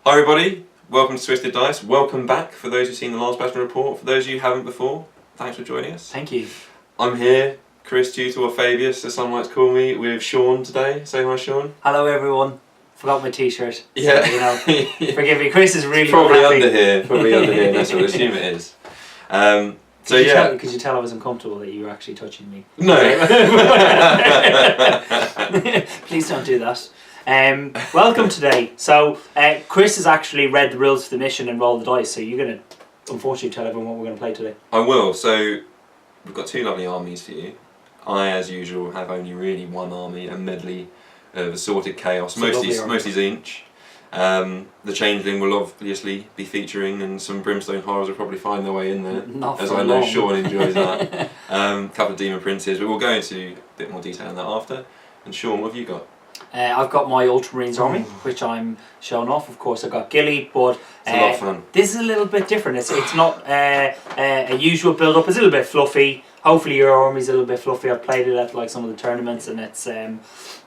Hi everybody, welcome to Twisted Dice. Welcome back for those who've seen the last Batman report. For those of you who haven't before, thanks for joining us. Thank you. I'm here, Chris Tutor or Fabius, as some like to call me, with Sean today. Say hi, Sean. Hello everyone. Forgot my t-shirt. Yeah. So, you know, forgive me. Chris is really probably happy. under here. Probably under here. That's what I assume it is. So Could you tell I was uncomfortable that you were actually touching me? No. Please don't do that. Welcome today. So Chris has actually read the rules for the mission and rolled the dice. So you're going to, unfortunately, tell everyone what we're going to play today. I will. So we've got two lovely armies for you. I, as usual, have only really one army, a medley of assorted chaos, mostly Zinch. The Changeling will obviously be featuring, and some Brimstone Horrors will probably find their way in there, as I know Sean enjoys that. Couple of Demon Princes, but we'll go into a bit more detail on that after. And Sean, what have you got? I've got my Ultramarines army, which I'm showing off. Of course, I've got Gilly, but it's a lot of fun. This is a little bit different. It's not a usual build-up. It's a little bit fluffy. Hopefully your army's a little bit fluffy. I've played it at like some of the tournaments, and it's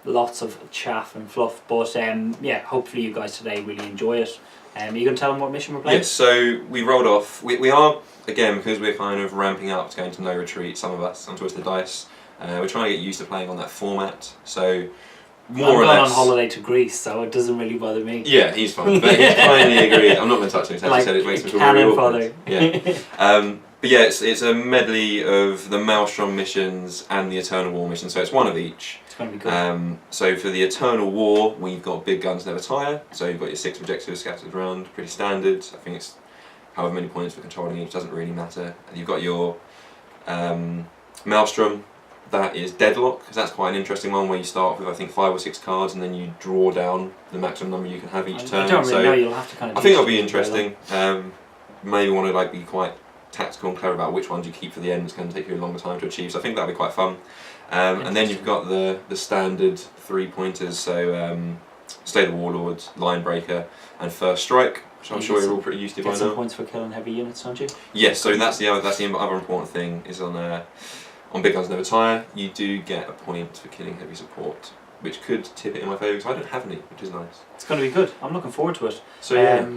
lots of chaff and fluff. But yeah, hopefully you guys today really enjoy it. Are you going to tell them what mission we're playing? Yes, so we rolled off. We are, again, because we're kind of ramping up to going to no retreat, some of us, on Twisted Dice. We're trying to get used to playing on that format. So more or less. I'm on holiday to Greece, so it doesn't really bother me. Yeah, he's fine. But he's finally agreed. I'm not going to touch him. As like said, it makes me feel very awkward. Yeah. But yeah, it's a medley of the Maelstrom missions and the Eternal War mission, so it's one of each. It's going to be good. So for the Eternal War, we've got Big Guns Never Tire, so you've got your 6 objectives scattered around, pretty standard. I think it's however many points for controlling each, doesn't really matter. And you've got your Maelstrom, that is Deadlock, because that's quite an interesting one where you start with I think 5 or 6 cards and then you draw down the maximum number you can have each turn. I don't really know, you'll have to kind of I think it'll be interesting. Maybe want to like be quite tactical and clever about which ones you keep for the end. It's going to take you a longer time to achieve, so I think that'll be quite fun. And then you've got the standard 3-pointers, so Slay the Warlord, Line Breaker, and First Strike, which I'm sure you're all pretty used to by now. Get some points for killing heavy units, don't you? Yes, so that's the other important thing is on Big Guns Never Tire, you do get a point for killing heavy support, which could tip it in my favour because I don't have any, which is nice. It's going to be good. I'm looking forward to it. So yeah.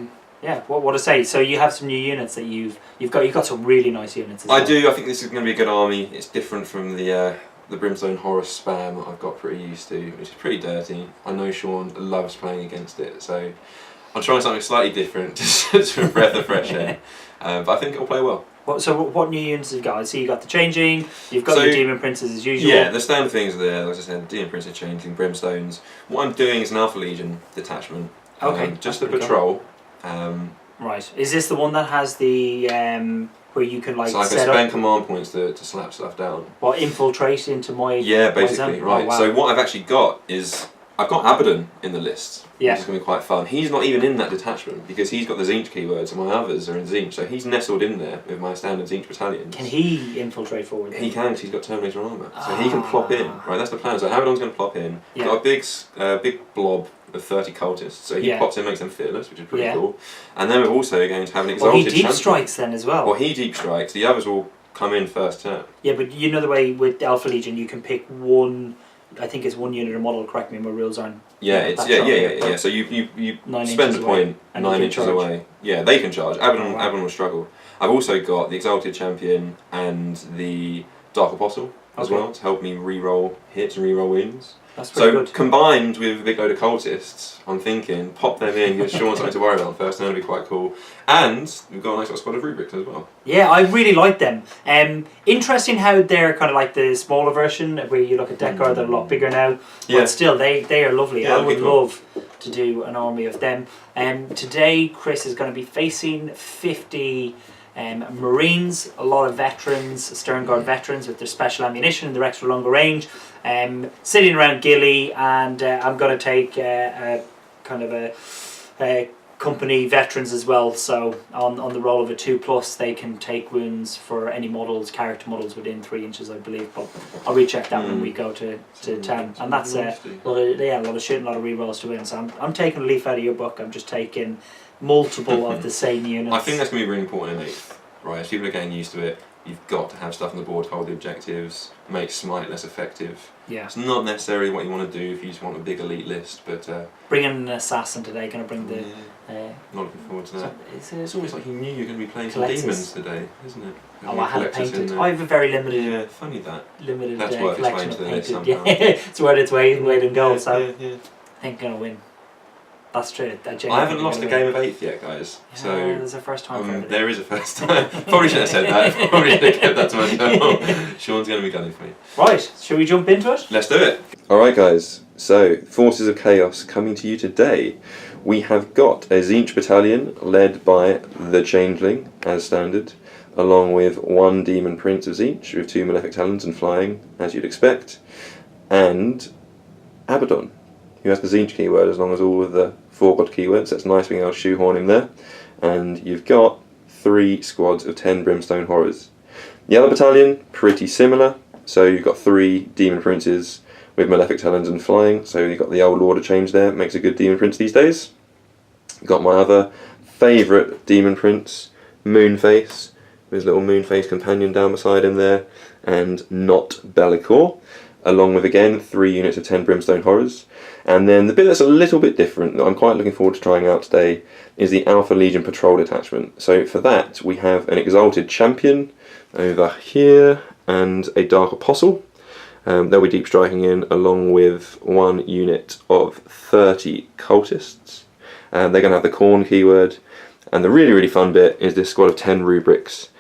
Yeah, what to say? So you have some new units that you've got some really nice units as well. I do. I think this is going to be a good army. It's different from the Brimstone Horror spam that I've got pretty used to, which is pretty dirty. I know Sean loves playing against it, so I'm trying something slightly different, just for a breath of fresh air. But I think it'll play well. So what new units have you got? I see you got the Changing, you've got your Demon Princes as usual. Yeah, the standard things are there, like I said, Demon Princes, Changing, Brimstones. What I'm doing is an Alpha Legion detachment. Okay. Just the patrol. Right. Is this the one that has the where you can like so I can spend command points to slap stuff down? What, infiltrate into my... Yeah, basically, right. Oh, wow. So what I've actually got is I've got Abaddon in the list, which is going to be quite fun. He's not even in that detachment because he's got the Zinch keywords and my others are in Zinch, so he's nestled in there with my standard Zinch battalions. Can he infiltrate forward? He can, because he's got Terminator armour, so he can plop in. Right, that's the plan. So Abaddon's going to plop in. He's got a big blob of 30 cultists, so he pops in, makes them fearless, which is pretty cool. And then we're also going to have an exalted champion. He deep strikes then as well. Well, he deep strikes. The others will come in first turn. Yeah, but you know the way with Alpha Legion, you can pick one. I think it's one unit or model. Correct me, my rules aren't. Yeah, yeah. So you spend the point 9 inches away. Yeah, they can charge. Abaddon will struggle. I've also got the exalted champion and the Dark Apostle as well to help me re-roll hits and re-roll wins. That's pretty good. Combined with a big load of cultists, I'm thinking, pop them in, give Sean something to worry about first, and that'll be quite cool. And we've got a nice little squad of rubrics as well. Yeah, I really like them. Interesting how they're kind of like the smaller version, where you look at Deckard, they're a lot bigger now. But still, they are lovely. Yeah, I would love to do an army of them. Today, Chris is going to be facing 50... Marines, a lot of veterans, Stern Guard veterans with their special ammunition and their extra longer range, sitting around Gilly, and I'm going to take kind of a company veterans as well, so on the roll of a 2+, they can take wounds for any models, character models within 3 inches, I believe, but I'll recheck that when we go to town, and that's a lot of shit and a lot of rerolls to win, so I'm taking a leaf out of your book. I'm just taking multiple of the same units. I think that's going to be really important in 8th, right, as people are getting used to it. you've got to have stuff on the board to hold the objectives, make Smite less effective. Yeah. It's not necessarily what you want to do if you just want a big elite list, but... bringing an assassin today, going to bring the... not looking forward to that. So it's almost like you knew you were going to be playing some collectors. Demons today, isn't it? Oh, I had it painted. I have a very limited... Yeah, funny that. Limited That's worth collection its of way into the list painted. somehow. Yeah, it's worth its weight in gold, so yeah. I think I'm going to win. That's true. I haven't lost a game of 8th yet, guys. Yeah, so there's a first time for there is a first time. Probably should have said that. Probably should have kept that to myself. Sean's going to be gunning for me. Right, shall we jump into it? Let's do it. Alright guys, so Forces of Chaos coming to you today. We have got a Tzeentch battalion led by the Changeling, as standard, along with one Demon Prince of Tzeentch with 2 Malefic Talons and flying, as you'd expect, and Abaddon, who has the Tzeentch keyword as long as all of the 4 god keywords. That's nice being able to shoehorn him there. And you've got 3 squads of 10 Brimstone Horrors. The other battalion, pretty similar. So you've got 3 Demon Princes with Malefic Talons and flying. So you've got the old order change there. Makes a good Demon Prince these days. Got my other favourite Demon Prince, Moonface, with his little Moonface companion down beside him there. And not Bellicor. Along with, again, 3 units of 10 Brimstone Horrors. And then the bit that's a little bit different, that I'm quite looking forward to trying out today, is the Alpha Legion Patrol Detachment. So for that, we have an Exalted Champion over here, and a Dark Apostle. They'll be deep striking in, along with 1 unit of 30 Cultists. They're going to have the Khorne keyword. And the really, really fun bit is this squad of 10 Rubrics.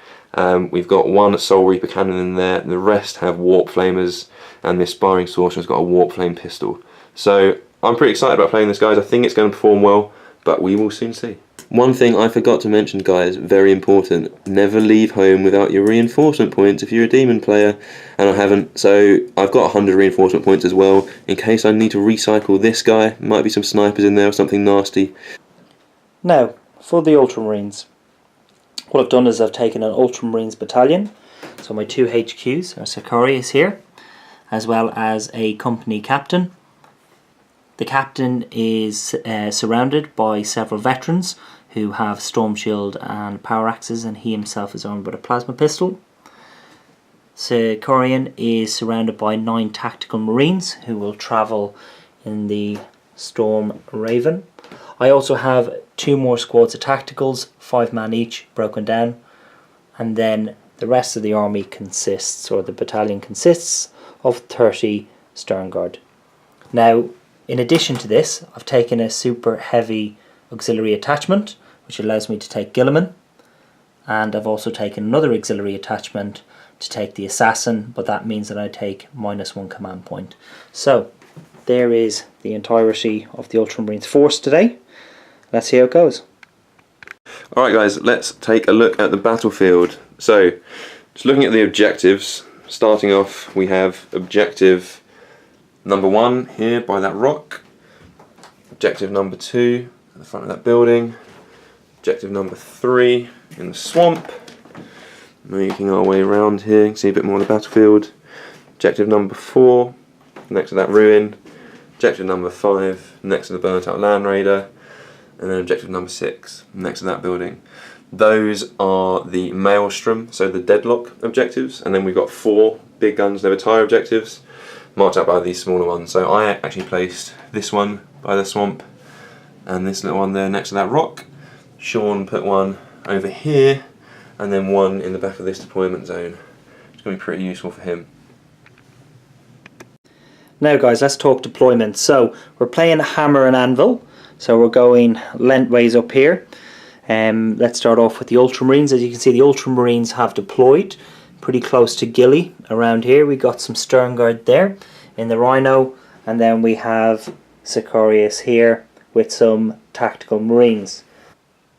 We've got 1 Soul Reaper cannon in there, the rest have Warp Flamers, and the Aspiring Sorcerer's got a Warp Flame pistol. So I'm pretty excited about playing this, guys. I think it's going to perform well, but we will soon see. One thing I forgot to mention, guys, very important, never leave home without your reinforcement points if you're a Demon player, and I haven't, so I've got 100 reinforcement points as well, in case I need to recycle this guy. Might be some snipers in there or something nasty. Now, for the Ultramarines, what I've done is I've taken an Ultramarines battalion, so my 2 HQs are Sakari is here, as well as a company captain. The captain is surrounded by several veterans who have Storm Shield and Power Axes, and he himself is armed with a Plasma Pistol. Sakarian is surrounded by 9 Tactical Marines who will travel in the Storm Raven. I also have 2 more squads of Tacticals, 5 man each, broken down, and then the rest of the army consists, or the battalion consists, of 30 Sternguard. Now, in addition to this, I've taken a super heavy auxiliary attachment, which allows me to take Gilliman, and I've also taken another auxiliary attachment to take the Assassin, but that means that I take -1 command point. So, there is the entirety of the Ultramarines force today. Let's see how it goes. Alright guys, let's take a look at the battlefield. So, just looking at the objectives, starting off we have objective number 1 here by that rock, objective number 2 at the front of that building, objective number 3 in the swamp, making our way around here, you can see a bit more of the battlefield, objective number 4 next to that ruin, objective number 5 next to the burnt out Land Raider, and then objective number 6 next to that building. Those are the Maelstrom, so the Deadlock objectives, and then we've got 4 big guns never tire objectives, marked out by these smaller ones. So I actually placed this one by the swamp, and this little one there next to that rock. Sean put one over here, and then one in the back of this deployment zone. It's going to be pretty useful for him. Now guys, let's talk deployment. So we're playing Hammer and Anvil, so we're going lengthways up here. Let's start off with the Ultramarines. As you can see, the Ultramarines have deployed pretty close to Gilly around here. We got some Sternguard there in the Rhino, and then we have Sicarius here with some Tactical Marines.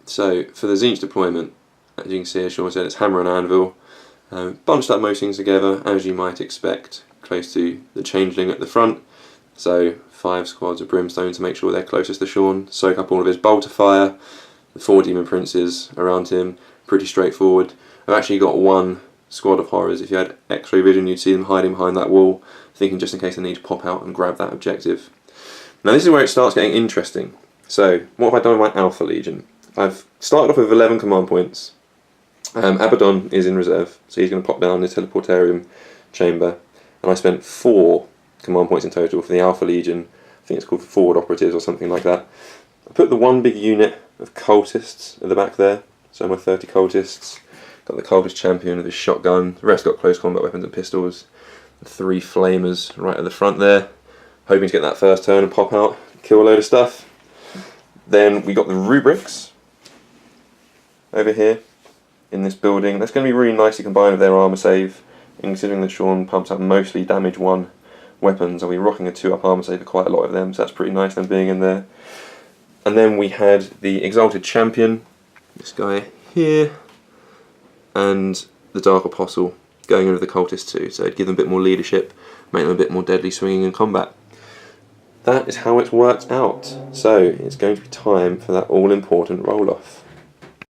So for the Tzeentch deployment, as you can see, as Sean said, it's Hammer and Anvil. Bunched up most things together, as you might expect, close to the Changeling at the front. So 5 squads of Brimstone to make sure they're closest to Sean, soak up all of his bolter fire. The 4 Demon Princes around him, pretty straightforward. I've actually got 1 squad of Horrors. If you had X-ray vision, you'd see them hiding behind that wall, thinking just in case they need to pop out and grab that objective. Now this is where it starts getting interesting. So what have I done with my Alpha Legion? I've started off with 11 command points, Abaddon is in reserve, so he's going to pop down the teleportarium chamber. And I spent 4 command points in total for the Alpha Legion. I think it's called Forward Operatives or something like that. I put the one big unit of cultists at the back there, so my 30 cultists. Got the cultist champion with his shotgun, the rest got close combat weapons and pistols. 3 flamers right at the front there, hoping to get that first turn and pop out, kill a load of stuff. Then we got the rubrics over here in this building. That's going to be really nicely combined with their armour save, and considering that Sean pumps up mostly damage 1 weapons, I'll be rocking a 2-up armour save for quite a lot of them, so that's pretty nice them being in there. And then we had the Exalted Champion, this guy here, and the Dark Apostle going over the cultists too, so it'd give them a bit more leadership, make them a bit more deadly swinging in combat. That is how it's worked out. So it's going to be time for that all-important roll-off.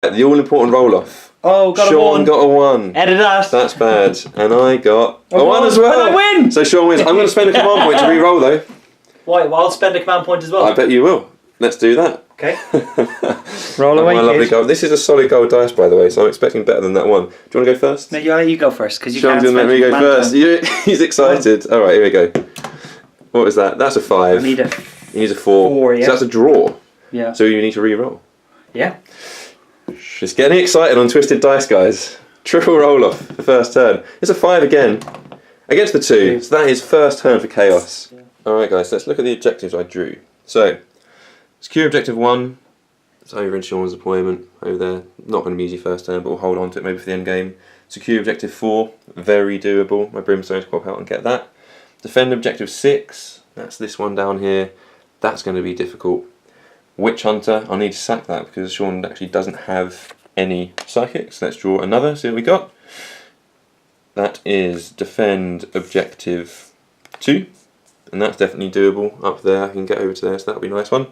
The all-important roll-off. Oh, got Sean a 1. Got a 1. Edit that. That's bad. And I got a 1 as well. And I win! So Sean wins. I'm going to spend a command point to re-roll though. Why? Well, I'll spend a command point as well. I bet you will. Let's do that. Okay. Roll away, my lovely gold. This is a solid gold dice, by the way, so I'm expecting better than that 1. Do you want to go first? No, you go first, because you Sean's can't going to let me go first. He's excited. All right, here we go. What was that? That's a 5. I need a He needs a 4. 4, yeah. So that's a draw. Yeah. So you need to re-roll. Yeah. Just getting excited on Twisted Dice, guys. Triple roll off the first turn. It's a 5 again. Against the 2. So that is first turn for Chaos. Yeah. Alright guys, let's look at the objectives I drew. So, secure objective 1. It's over in Sean's deployment over there. Not going to be easy first turn, but we'll hold on to it maybe for the end game. Secure objective 4. Very doable. My Brimstones pop out and get that. Defend objective 6. That's this one down here. That's going to be difficult. Witch Hunter, I'll need to sack that because Sean actually doesn't have any psychics. Let's draw another, see what we got. That is defend objective 2, and that's definitely doable up there. I can get over to there, so that'll be a nice one.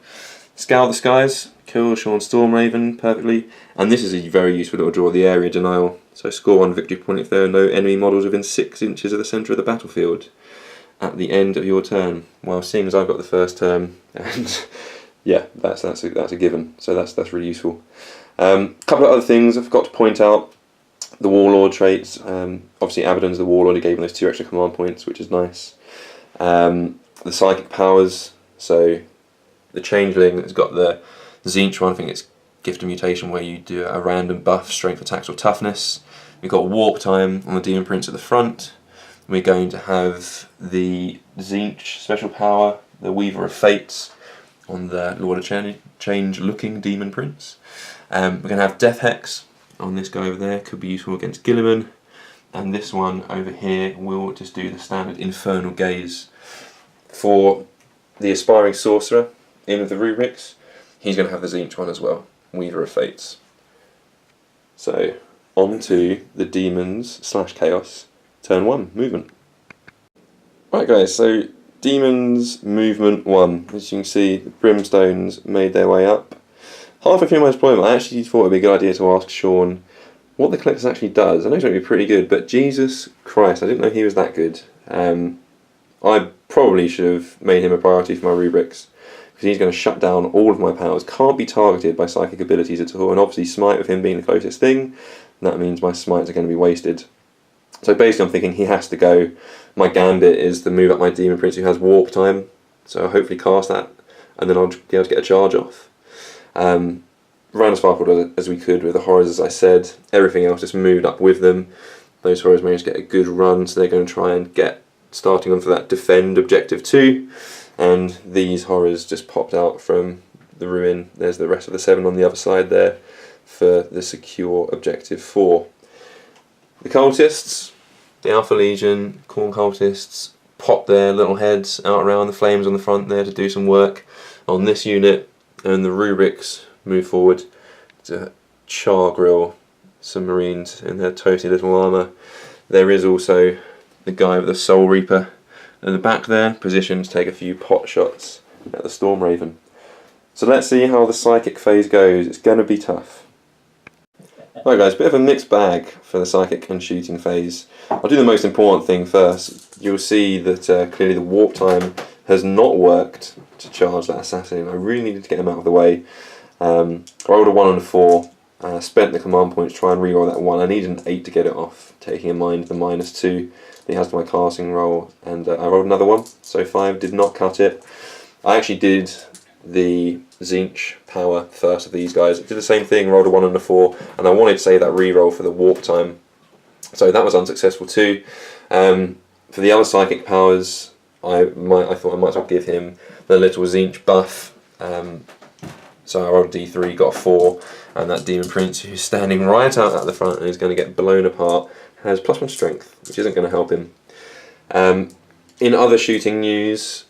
Scour the Skies, kill Sean's Stormraven perfectly, and this is a very useful little draw, the area denial. So score 1 victory point if there are no enemy models within 6 inches of the centre of the battlefield at the end of your turn. Well, seeing as I've got the first turn, and yeah, that's a given. So that's really useful. Couple of other things I forgot to point out. The Warlord traits. Obviously, Abaddon's the Warlord. He gave him those 2 extra command points, which is nice. The psychic powers. So the Changeling has got the Zinch one. I think it's Gift of Mutation, where you do a random buff, strength, attacks, or toughness. We've got Warp Time on the Demon Prince at the front. We're going to have the Zinch special power, the Weaver of Fates, on the Lord of Change looking Demon Prince. We're going to have Death Hex on this guy over there, could be useful against Gilliman. And this one over here will just do the standard Infernal Gaze. For the Aspiring Sorcerer in with the rubrics, he's going to have the Zinch one as well, Weaver of Fates. So, on to the Demons / Chaos, turn 1, movement. Right guys, so Demons movement 1. As you can see, the Brimstones made their way up. Halfway through my deployment, I actually thought it would be a good idea to ask Sean what the Collectors actually does. I know he's going to be pretty good, but Jesus Christ, I didn't know he was that good. I probably should have made him a priority for my rubrics, because he's going to shut down all of my powers. Can't be targeted by psychic abilities at all, and obviously Smite with him being the closest thing, that means my Smites are going to be wasted. So basically I'm thinking he has to go. My gambit is to move up my Demon Prince who has Warp Time, so I'll hopefully cast that, and then I'll be able to get a charge off. Ran as far forward as we could with the Horrors, as I said. Everything else just moved up with them. Those Horrors managed to get a good run, so they're going to try and get starting on for that defend objective 2, and these Horrors just popped out from the ruin. There's the rest of the 7 on the other side there for the secure objective 4. The Cultists, the Alpha Legion, Corn Cultists, pop their little heads out around the flames on the front there to do some work on this unit, and the rubrics move forward to char grill some Marines in their toasty little armour. There is also the guy with the Soul Reaper at the back there, positioned to take a few pot shots at the Stormraven. So let's see how the Psychic phase goes. It's going to be tough. Right guys, bit of a mixed bag for the Psychic and Shooting phase. I'll do the most important thing first. You'll see that clearly the Warp Time has not worked to charge that Assassin. I really needed to get him out of the way. I rolled a 1 and a 4. Spent the command point to try and reroll that 1. I needed an 8 to get it off, taking in mind the -2 that he has to my classing roll, and I rolled another 1, so 5 did not cut it. I actually did the Zinch power first of these guys. I did the same thing, rolled a 1 and a 4, and I wanted to save that reroll for the warp time, so that was unsuccessful too. For the other psychic powers, I thought I might as well give him the little Zinch buff. So I rolled a D3, got a 4, and that Demon Prince, who's standing right out at the front and is going to get blown apart, has +1 strength, which isn't going to help him. In other shooting news,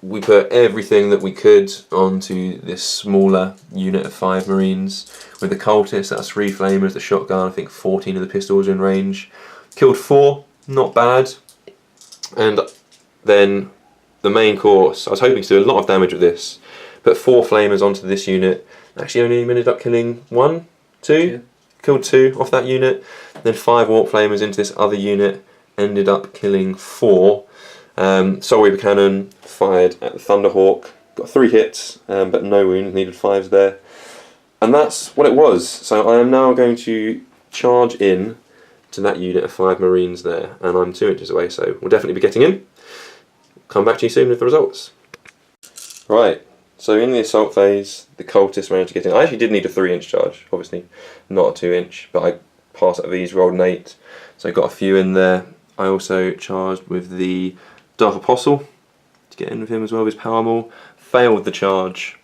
we put everything that we could onto this smaller unit of 5 Marines. With the cultists, that's 3 flamers, the shotgun, I think 14 of the pistols in range. Killed 4, not bad. And then the main course, I was hoping to do a lot of damage with this. Put 4 flamers onto this unit. Actually only ended up killing 1, 2. Yeah. Killed 2 off that unit. Then 5 warp flamers into this other unit. Ended up killing 4. Soul Reaper Cannon fired at the Thunderhawk. Got 3 hits, but no wounds. Needed 5s there. And that's what it was. So I am now going to charge in to that unit of 5 Marines there. And I'm 2 inches away, so we'll definitely be getting in. Come back to you soon with the results. Right. So in the assault phase, the cultists managed to get in. I actually did need a 3-inch charge, obviously, not a 2-inch, but I passed out of these, rolled an 8, so I got a few in there. I also charged with the Dark Apostle to get in with him as well with his power maul. Failed the charge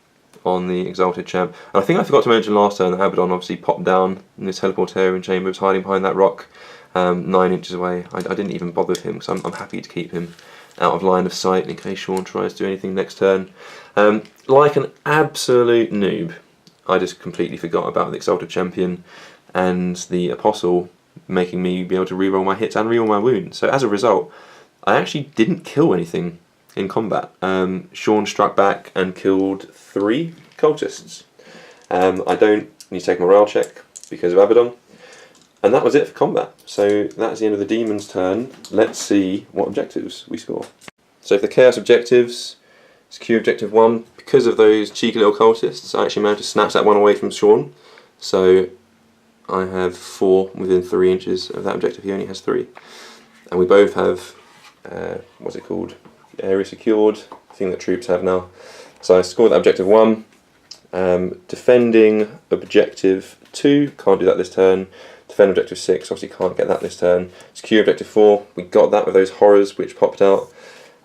on the Exalted Champ. And I think I forgot to mention last turn that Abaddon obviously popped down in this teleportarian chamber, was hiding behind that rock 9 inches away. I didn't even bother with him, because I'm happy to keep him out of line of sight in case Sean tries to do anything next turn. Like an absolute noob, I just completely forgot about the Exalted Champion and the Apostle making me be able to reroll my hits and reroll my wounds. So as a result, I actually didn't kill anything in combat. Sean struck back and killed 3 cultists. I don't need to take a morale check because of Abaddon. And that was it for combat. So that's the end of the Demon's turn. Let's see what objectives we score. So for the Chaos objectives, secure objective 1. Because of those cheeky little cultists, I actually managed to snatch that one away from Sean. So I have 4 within 3 inches of that objective. He only has 3. And we both have, what's it called? Area secured, thing that troops have now. So I scored that objective 1. Defending objective 2, can't do that this turn. Defend objective 6, obviously can't get that this turn. Secure objective 4, we got that with those horrors which popped out.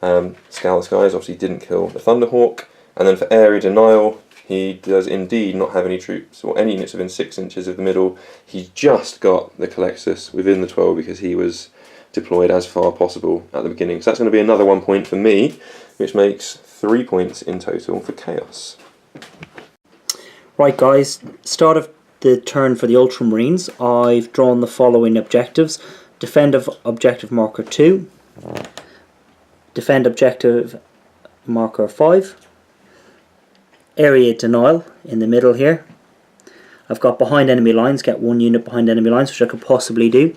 Scour the Skies obviously didn't kill the Thunderhawk. And then for area denial, he does indeed not have any troops or any units within 6 inches of the middle. He's just got the Colexus within the 12 because he was deployed as far possible at the beginning. So that's going to be another 1 point for me, which makes 3 points in total for Chaos. Right guys, start of the turn for the Ultramarines. I've drawn the following objectives. Defend of objective marker 2. Defend objective marker 5. Area denial in the middle here. I've got behind enemy lines, get 1 unit behind enemy lines, which I could possibly do.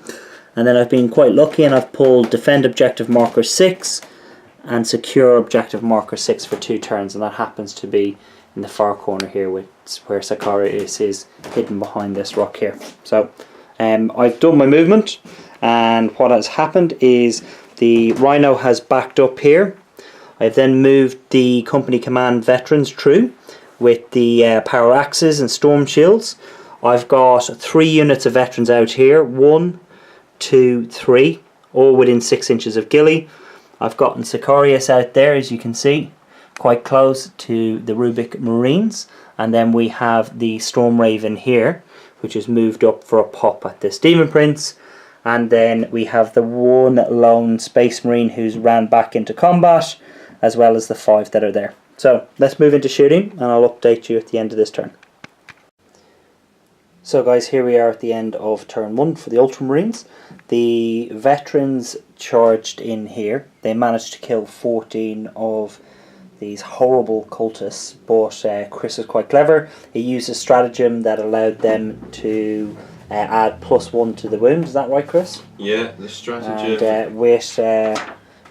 And then I've been quite lucky and I've pulled defend objective marker 6 and secure objective marker 6 for 2 turns, and that happens to be in the far corner here where Sicarius is hidden behind this rock here. So I've done my movement, and what has happened is the Rhino has backed up here. I've then moved the company command veterans through with the power axes and storm shields. I've got 3 units of veterans out here, 1, 2, 3, all within 6 inches of Gilly. I've gotten Sicarius out there, as you can see, quite close to the Rubik Marines, and then we have the Storm Raven here, which has moved up for a pop at this Demon Prince, and then we have the 1 lone Space Marine who's ran back into combat, as well as the 5 that are there. So let's move into shooting, and I'll update you at the end of this turn. So guys, here we are at the end of turn 1 for the Ultramarines. The veterans charged in here. They managed to kill 14 of these horrible cultists, but Chris is quite clever. He used a stratagem that allowed them to add +1 to the wound. Is that right, Chris? Yeah, the stratagem. And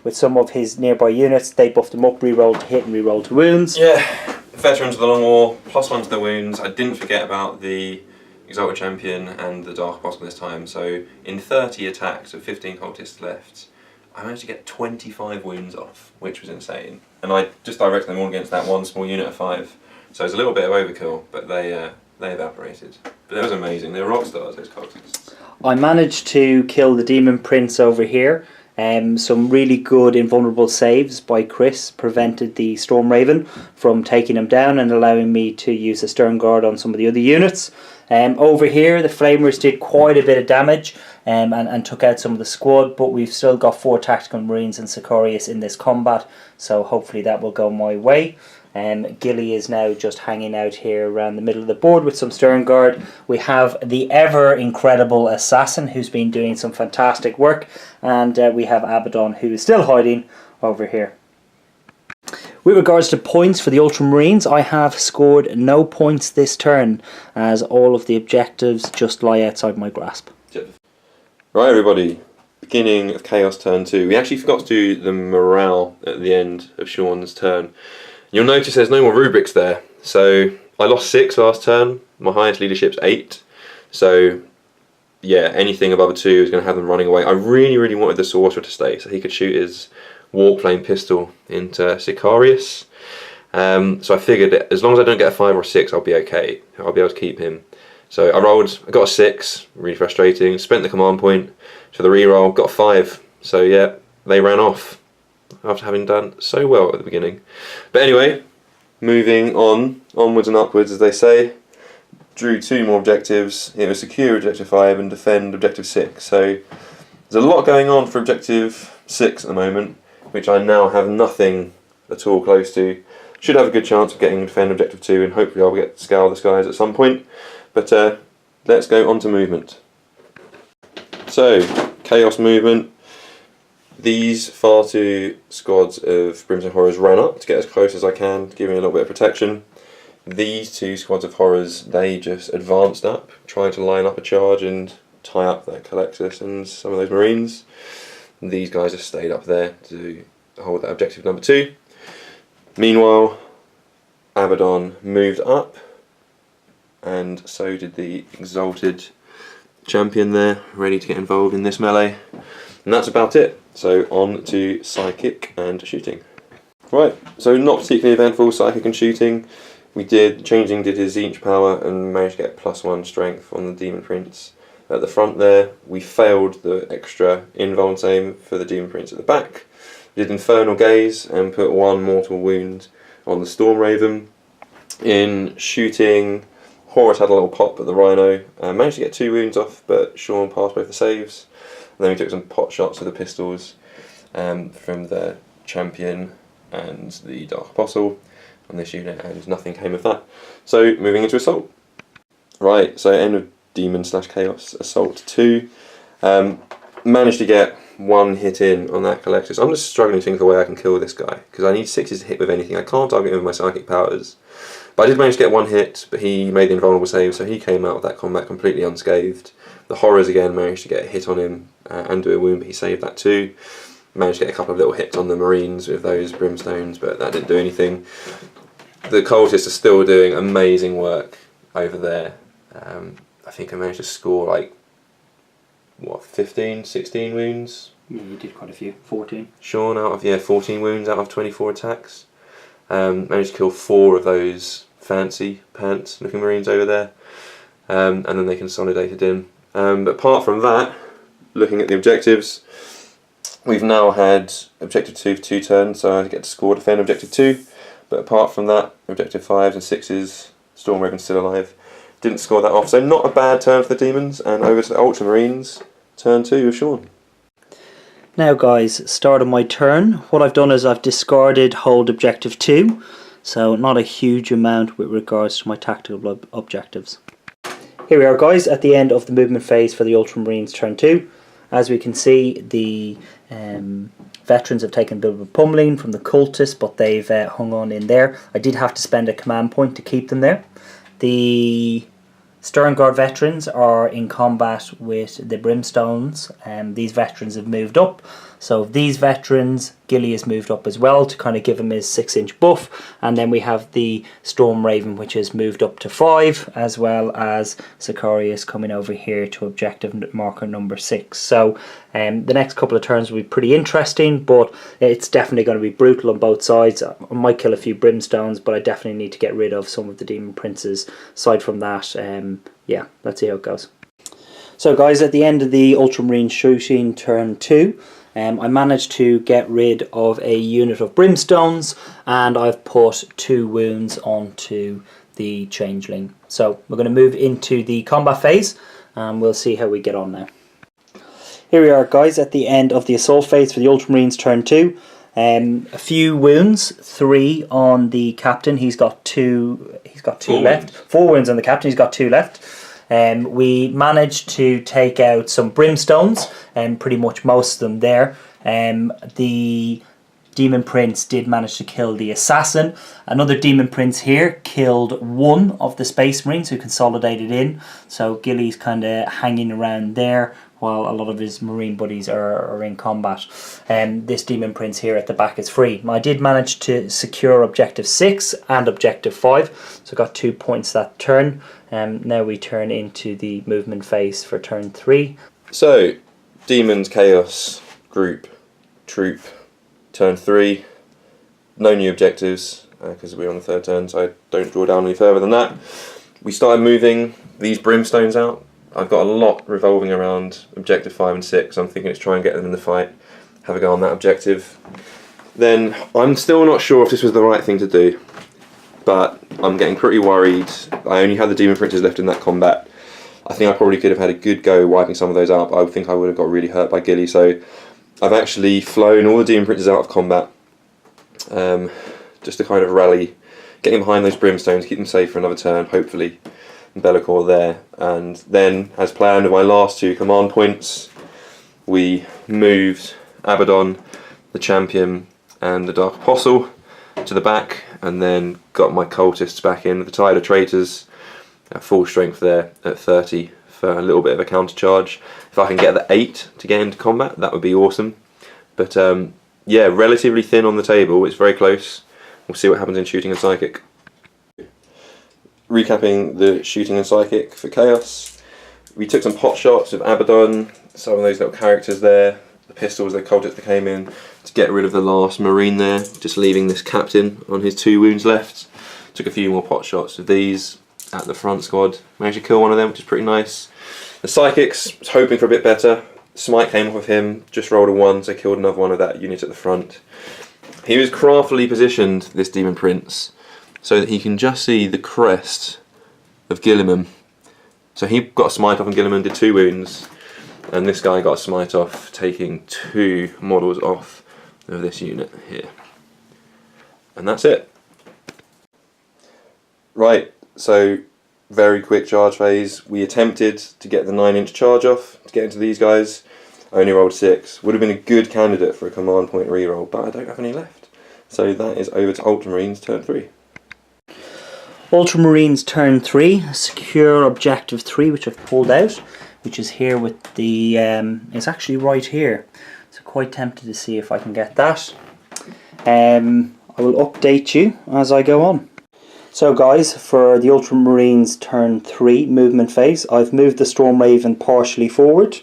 with some of his nearby units, they buffed him up, rerolled to hit and rerolled to wounds. Yeah, veterans of the Long War, +1 to the wounds. I didn't forget about the Exalted Champion and the Dark Apostle this time, so in 30 attacks with 15 cultists left, I managed to get 25 wounds off, which was insane. And I just directed them all against that one small unit of 5, so it's a little bit of overkill, but they evaporated. But that was amazing, they were rock stars, those cultists. I managed to kill the Demon Prince over here. Some really good invulnerable saves by Chris prevented the Storm Raven from taking him down and allowing me to use the Stern Guard on some of the other units. Over here the Flamers did quite a bit of damage and took out some of the squad, but we've still got 4 Tactical Marines and Sicarius in this combat, so hopefully that will go my way. Gilly is now just hanging out here around the middle of the board with some Stern Guard. We have the ever incredible Assassin who's been doing some fantastic work, and we have Abaddon who is still hiding over here. With regards to points for the Ultramarines, I have scored no points this turn as all of the objectives just lie outside my grasp. Right everybody, beginning of Chaos turn 2. We actually forgot to do the morale at the end of Sean's turn. You'll notice there's no more rubrics there. So I lost 6 last turn, my highest leadership's 8. So yeah, anything above a 2 is going to have them running away. I really wanted the Sorcerer to stay so he could shoot his Warplane pistol into Sicarius. So I figured as long as I don't get a 5 or a 6 I'll be okay. I'll be able to keep him. So I got a 6, really frustrating, spent the command point for the reroll, got a 5. So yeah, they ran off after having done so well at the beginning. But anyway, moving on, onwards and upwards as they say, drew 2 more objectives. It was secure objective 5 and defend objective 6. So there's a lot going on for objective 6 at the moment, which I now have nothing at all close to. Should have a good chance of getting defend objective 2 and hopefully I'll get Scour the Skies at some point. But let's go on to movement. So, Chaos movement. These far 2 squads of Brimstone Horrors ran up to get as close as I can, giving a little bit of protection. These 2 squads of Horrors, they just advanced up, trying to line up a charge and tie up that Colexus and some of those Marines. And these guys just stayed up there to hold that objective number 2. Meanwhile, Abaddon moved up, and so did the Exalted Champion there, ready to get involved in this melee. And that's about it. So on to Psychic and Shooting. Right, so not particularly eventful, Psychic and Shooting. Changeling did his Zinch power and managed to get +1 strength on the Demon Prince. At the front there, we failed the extra invuln save for the Demon Prince at the back. We did Infernal Gaze and put 1 mortal wound on the Storm Raven. In Shooting, Horus had a little pop at the Rhino, managed to get 2 wounds off, but Sean passed both the saves. And then we took some pot shots with the pistols from the Champion and the Dark Apostle on this unit, and nothing came of that. So moving into Assault. Right, so end of Demon/Chaos, Assault 2. Managed to get 1 hit in on that Collectus. I'm just struggling to think of the way I can kill this guy, because I need 6s to hit with anything. I can't target him with my psychic powers. But I did manage to get 1 hit, but he made the invulnerable save, so he came out of that combat completely unscathed. The Horrors again managed to get a hit on him and do a wound, but he saved that too. Managed to get a couple of little hits on the Marines with those Brimstones, but that didn't do anything. The Cultists are still doing amazing work over there. I think I managed to score like, what, 15, 16 wounds? Yeah, you did quite a few. 14. Sean out of, 14 wounds out of 24 attacks. Managed to kill 4 of those fancy pants looking Marines over there. And then they consolidated in. But apart from that, looking at the objectives, we've now had objective 2 for 2 turns, so I get to score defend objective 2. But apart from that, objective 5s and 6s, Storm Raven's still alive. Didn't score that off, so not a bad turn for the Demons. And over to the Ultramarines, turn 2 with Sean. Now guys, start of my turn. What I've done is I've discarded hold objective 2, so not a huge amount with regards to my tactical objectives. Here we are guys, at the end of the movement phase for the Ultramarines turn 2. As we can see, the veterans have taken a bit of a pummeling from the cultists, but they've hung on in there. I did have to spend a command point to keep them there. The Stern Guard veterans are in combat with the Brimstones, and these veterans have moved up. So if these veterans Gilly is moved up as well to kind of give him his 6-inch buff, and then we have the Storm Raven, which is moved up to 5, as well as Sicarius coming over here to objective marker number 6. So the next couple of turns will be pretty interesting, but it's definitely going to be brutal on both sides. I might kill a few Brimstones, but I definitely need to get rid of some of the Demon Princes. Aside from that, yeah, let's see how it goes. So guys, at the end of the Ultramarine shooting turn 2, I managed to get rid of a unit of Brimstones, and I've put 2 wounds onto the Changeling. So we're going to move into the combat phase, and we'll see how we get on now. Here we are guys at the end of the assault phase for the Ultramarines turn 2. A few wounds, 3 on the captain. He's got 2 left. 4 wounds on the captain, he's got 2 left. We managed to take out some Brimstones, and pretty much most of them there. The Demon Prince did manage to kill the Assassin. Another Demon Prince here killed 1 of the Space Marines who consolidated in. So Gilly's kind of hanging around there while a lot of his Marine buddies are in combat. This Demon Prince here at the back is free. I did manage to secure objective 6 and objective 5, so got 2 points that turn. Now we turn into the movement phase for turn 3. So, Demons, Chaos, Group, Troop, turn 3. No new objectives, because we're on the 3rd turn, so I don't draw down any further than that. We started moving these Brimstones out. I've got a lot revolving around objective 5 and 6. I'm thinking let's try and get them in the fight, have a go on that objective. Then I'm still not sure if this was the right thing to do, but I'm getting pretty worried. I only had the Demon Princes left in that combat. I think I probably could have had a good go wiping some of those out, but I think I would have got really hurt by Gilly. So I've actually flown all the Demon Princes out of combat, just to kind of rally, getting behind those Brimstones, keep them safe for another turn, hopefully. Bellicor there, and then as planned with my last 2 command points, we moved Abaddon, the Champion and the Dark Apostle to the back, and then got my cultists back in with the Tide of Traitors at full strength there at 30 for a little bit of a counter charge. If I can get the 8 to get into combat, that would be awesome. But yeah, relatively thin on the table, it's very close. We'll see what happens in Shooting and Psychic. Recapping the Shooting and Psychic for Chaos, we took some pot shots of Abaddon, some of those little characters there, the pistols, the cultists that came in to get rid of the last Marine there, just leaving this captain on his 2 wounds left. Took a few more pot shots of these at the front squad, managed to kill one of them, which is pretty nice. The Psychics, was hoping for a bit better. Smite came off of him, just rolled a 1, so killed another one of that unit at the front. He was craftily positioned, this Demon Prince, so that he can just see the crest of Gilliman. So he got a smite off and Gilliman did 2 wounds, and this guy got a smite off, taking 2 models off of this unit here. And that's it. Right, so very quick charge phase. We attempted to get the 9-inch charge off to get into these guys. I only rolled 6. Would have been a good candidate for a command point reroll, but I don't have any left. So that is over to Ultramarines turn 3. Ultramarines turn 3, secure objective 3, which I've pulled out, which is here with the, it's actually right here, so quite tempted to see if I can get that. I will update you as I go on. So guys, for the Ultramarines turn 3 movement phase, I've moved the Storm Raven partially forward.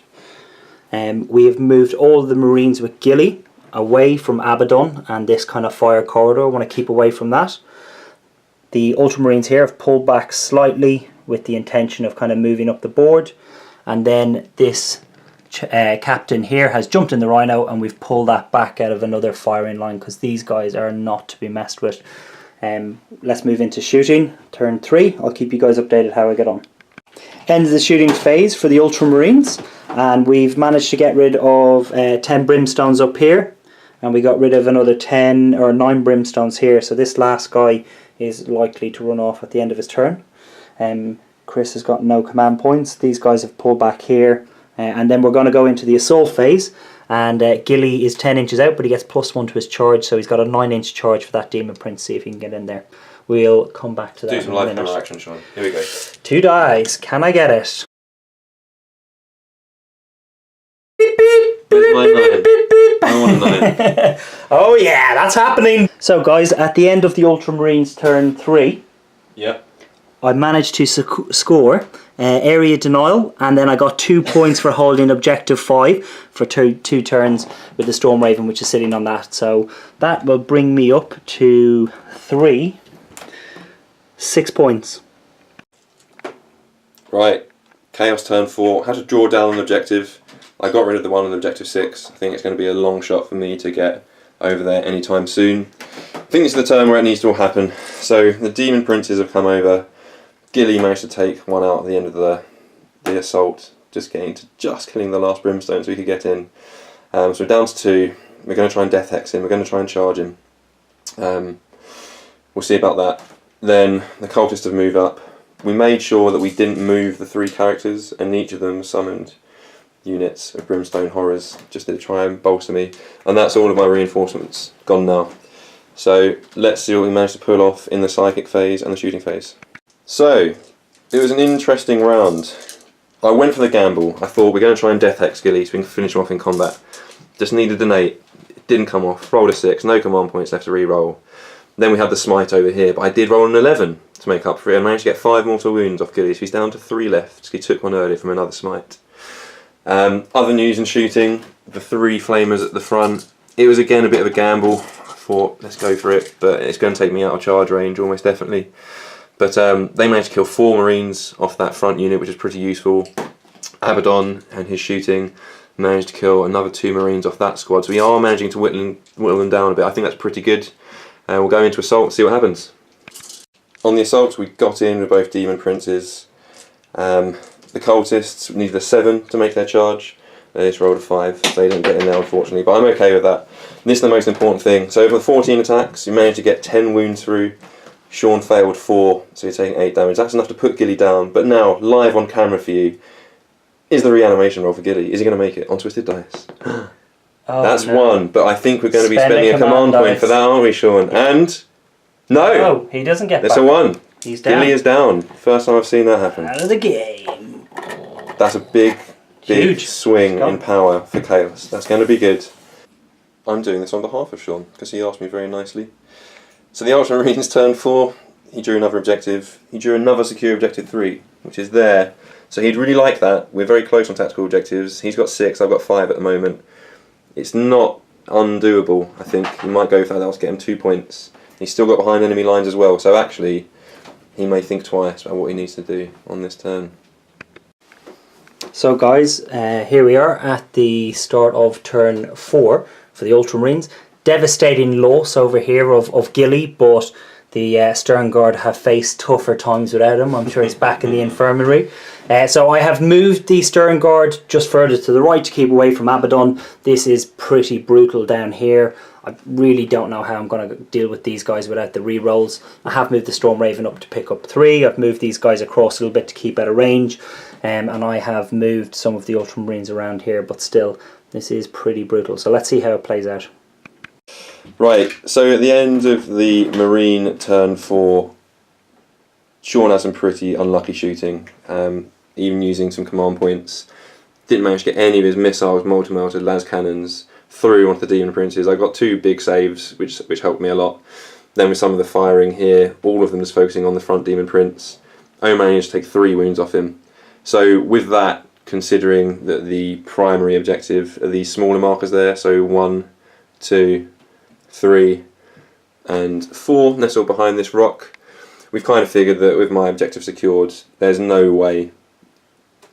We have moved all of the Marines with Gilly away from Abaddon and this kind of fire corridor. I want to keep away from that. The Ultramarines here have pulled back slightly with the intention of kind of moving up the board, and then this captain here has jumped in the Rhino and we've pulled that back out of another firing line because these guys are not to be messed with. Let's move into shooting, turn 3. I'll keep you guys updated how I get on. End of the shooting phase for the Ultramarines, and we've managed to get rid of 10 Brimstones up here, and we got rid of another 10 or 9 Brimstones here, so this last guy is likely to run off at the end of his turn. Chris has got no command points. These guys have pulled back here, and then we're going to go into the assault phase, and Gilly is 10 inches out, but he gets +1 to his charge, so he's got a 9-inch charge for that Demon Prince. See if he can get in there. We'll come back to that. Do some live camera action, Sean. Here we go. 2 dice. Can I get it? Where's my 9? I want to know. Oh yeah, that's happening. So guys, at the end of the Ultramarines turn 3, Yep. I managed to score area denial, and then I got 2 points for holding objective 5 for two turns with the Storm Raven, which is sitting on that. So that will bring me up to 6 points. Right, Chaos turn 4, had to draw down an objective. I got rid of the one on objective 6. I think it's going to be a long shot for me to get over there anytime soon. I think this is the turn where it needs to all happen. So the Demon Princes have come over. Gilly managed to take one out at the end of the assault, just killing the last Brimstone so we could get in. So we're down to 2. We're going to try and Death Hex him. We're going to try and charge him. We'll see about that. Then the Cultists have moved up. We made sure that we didn't move the 3 characters, and each of them summoned units of Brimstone Horrors just to try and bolster me. And that's all of my reinforcements gone now. So let's see what we managed to pull off in the Psychic phase and the Shooting phase. So it was an interesting round. I went for the gamble. I thought we're going to try and Death Hex Gilly so we can finish him off in combat. Just needed an 8. It didn't come off. Rolled a 6. No command points left to re-roll. Then we had the Smite over here, but I did roll an 11 to make up for it and managed to get 5 mortal wounds off Gilly, so he's down to 3 left. So he took one earlier from another Smite. Other news in shooting, the 3 flamers at the front. It was again a bit of a gamble. I thought, let's go for it, but it's going to take me out of charge range almost definitely. But they managed to kill 4 Marines off that front unit, which is pretty useful. Abaddon and his shooting managed to kill another 2 Marines off that squad, so we are managing to whittle them down a bit. I think that's pretty good. We'll go into Assault and see what happens. On the Assault, we got in with both Demon Princes. The Cultists needed a 7 to make their charge. They just rolled a 5, so they didn't get in there unfortunately, but I'm okay with that. This is the most important thing. So over the 14 attacks, you managed to get 10 wounds through. Sean failed 4, so you're taking 8 damage. That's enough to put Gilly down, but now, live on camera for you, is the reanimation roll for Gilly. Is he going to make it on Twisted Dice? Oh, that's no. 1, but I think we're going to be spending a command point for that, aren't we, Sean? And... no! Oh, he doesn't get That's back. a 1. He's down. Gilly is down. First time I've seen that happen. Out of the game. That's a big Huge swing in power for Chaos. That's going to be good. I'm doing this on behalf of Sean, because he asked me very nicely. So the Ultramarines turn 4, he drew another objective. He drew another secure objective 3, which is there. So he'd really like that. We're very close on tactical objectives. He's got 6, I've got 5 at the moment. It's not undoable, I think. He might go for that, that'll get him 2 points. He's still got behind enemy lines as well, so actually he may think twice about what he needs to do on this turn. So guys, here we are at the start of turn 4 for the Ultramarines. Devastating loss over here of Gilly, but the Stern Guard have faced tougher times without him. I'm sure he's back in the infirmary. So I have moved the Stern Guard just further to the right to keep away from Abaddon. This is pretty brutal down here. I really don't know how I'm going to deal with these guys without the re-rolls. I have moved the Storm Raven up to pick up 3. I've moved these guys across a little bit to keep out of range. And I have moved some of the Ultramarines around here, but still, this is pretty brutal. So let's see how it plays out. Right, so at the end of the Marine turn 4, Sean had some pretty unlucky shooting, even using some command points. Didn't manage to get any of his missiles, multi-melted las cannons through onto the Demon Princes. I got 2 big saves, which helped me a lot. Then with some of the firing here, all of them was focusing on the front Demon Prince. I managed to take 3 wounds off him. So with that, considering that the primary objective are these smaller markers there, so 1, 2, 3 and 4 nestled behind this rock, we've kind of figured that with my objective secured, there's no way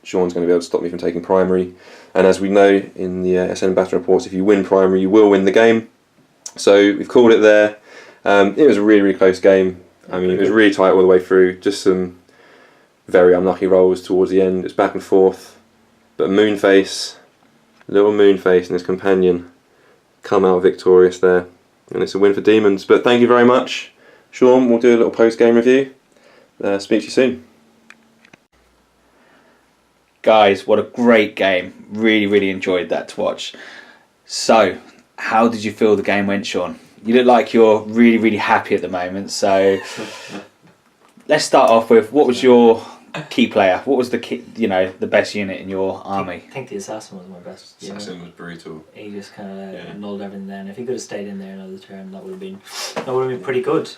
Sean's going to be able to stop me from taking primary. And as we know in the SN battle reports, if you win primary, you will win the game. So we've called it there. It was a really, really close game. I mean, it was really tight all the way through. Just some very unlucky rolls towards the end. It's back and forth. But Moonface, little Moonface and his companion come out victorious there. And it's a win for Daemons. But thank you very much, Sean. We'll do a little post-game review. Speak to you soon. Guys, what a great game. Really, really enjoyed that to watch. So, how did you feel the game went, Sean? You look like you're really, really happy at the moment. So, let's start off with, what was your key player? What was the the best unit in your army? I think the assassin was my best. Assassin was brutal. He just kind of nulled everything then. If he could have stayed in there another turn, that would have been pretty good.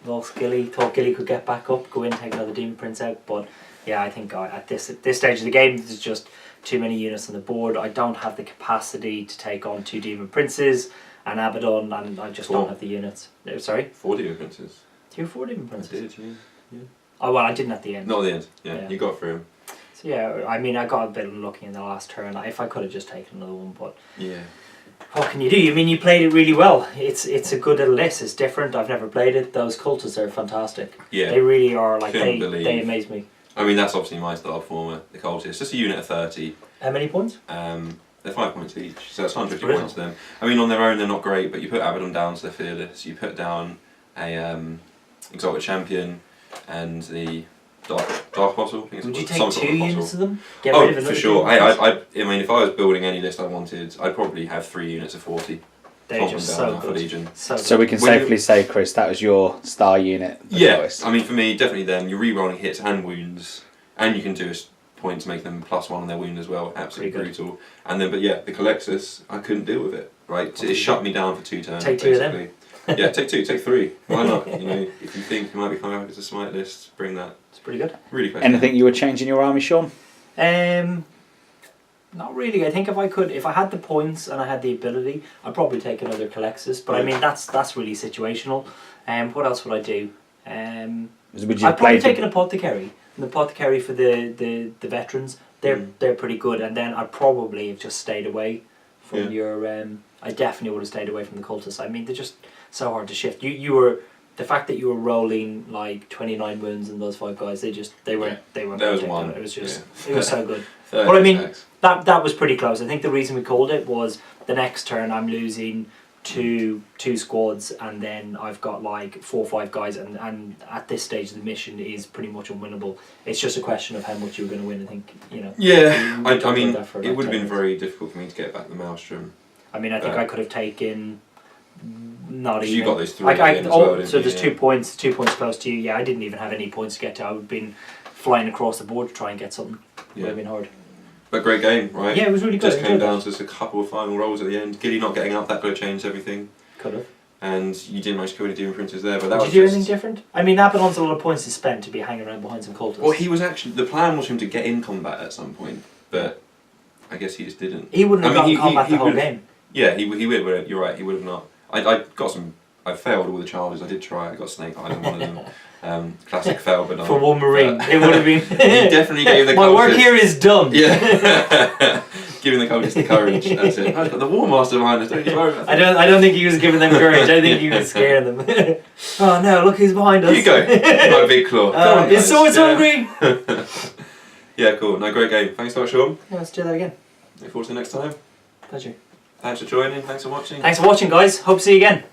Lost Gilly. Thought Gilly could get back up, go in, take another Demon Prince out, but yeah, I think at this stage of the game, there's just too many units on the board. I don't have the capacity to take on 2 Demon Princes and Abaddon, and I just don't have the units. Sorry? 4 Demon Princes. Do you have 4 Demon Princes? I did, yeah. Oh, well, I didn't at the end. Not at the end, yeah. You got through him. So yeah, I mean, I got a bit unlucky in the last turn. If I could have just taken another one, but... Yeah. What can you do? I mean, you played it really well. It's a good little list. It's different. I've never played it. Those cultists are fantastic. Yeah. They really are. Like, they amaze me. I mean, that's obviously my style former, the cultists. Just a unit of 30. How many points? They're 5 points each, so it's 150 points to them. I mean, on their own, they're not great, but you put Abaddon down, so they're fearless. You put down a Exalted Champion and the Dark Apostle. Would you take 2 units of them? Get rid of for sure. I mean, if I was building any list I wanted, I'd probably have 3 units of 40. They're just so good. Legion. So we can safely say, Chris, that was your star unit. Yeah, I mean, for me, definitely them. You're re-rolling hits and wounds, and you can do a point to make them +1 on their wound as well. Absolutely brutal. And then, but yeah, the Colexus, I couldn't deal with it. Right, it shut me down for 2 turns. Take 2 of them. Yeah, take 2, take 3. Why not? You know, if you think you might be coming up as a smite list, bring that. It's pretty good. Really fast. Anything you would change in your army, Sean? Not really. I think if I had the points and I had the ability, I'd probably take another Colexus. But I mean, that's really situational. What else would I do? I'd probably take an Apothecary. An Apothecary for the veterans. They're pretty good. And then I'd probably have just stayed away from your. I definitely would have stayed away from the cultists. I mean, they're just so hard to shift. You were the fact that you were rolling like 29 wounds in those 5 guys. They were. There was one. It was just it was so good. But I mean, that was pretty close. I think the reason we called it was the next turn I'm losing two squads, and then I've got like 4 or 5 guys, and at this stage of the mission is pretty much unwinnable. It's just a question of how much you're going to win. I think Yeah, I mean, it would have been very difficult for me to get back the Maelstrom. I mean, I think I could have taken. Not even. You got those 3 as well, so there's 2 points. 2 points close to you. Yeah, I didn't even have any points to get to. I would have been flying across the board to try and get something. It would have been hard. But great game, right? Yeah, it was really good. Just came down to just a couple of final rolls at the end. Gilly not getting up, that could have changed everything. Could have. And you didn't manage to kill any Demon Princes there, but that Did you do anything different? I mean, Abaddon's a lot of points to spend to be hanging around behind some cultists. Well, he was actually... The plan was for him to get in combat at some point, but I guess he just didn't. He wouldn't have gotten combat the whole game. Yeah, he would. You're right, he would have not. I got some... I failed all the challenges. I did try. I got Snake Eyes on one of them. Classic fail, but not. For one Marine, it would have been. He definitely gave the My work here is done. Yeah. Giving the cultists the courage. That's it. I've got the War Master behind us. Don't you worry about that. I don't think he was giving them courage. I think he was scaring them. Oh no! Look who's behind us. Here you go. My big claw. His sword's hungry. Yeah, cool. No, great game. Thanks a lot, Sean. Yeah, let's do that again. Look forward to the next time. Pleasure. Thanks for joining. Thanks for watching. Thanks for watching, guys. Hope to see you again.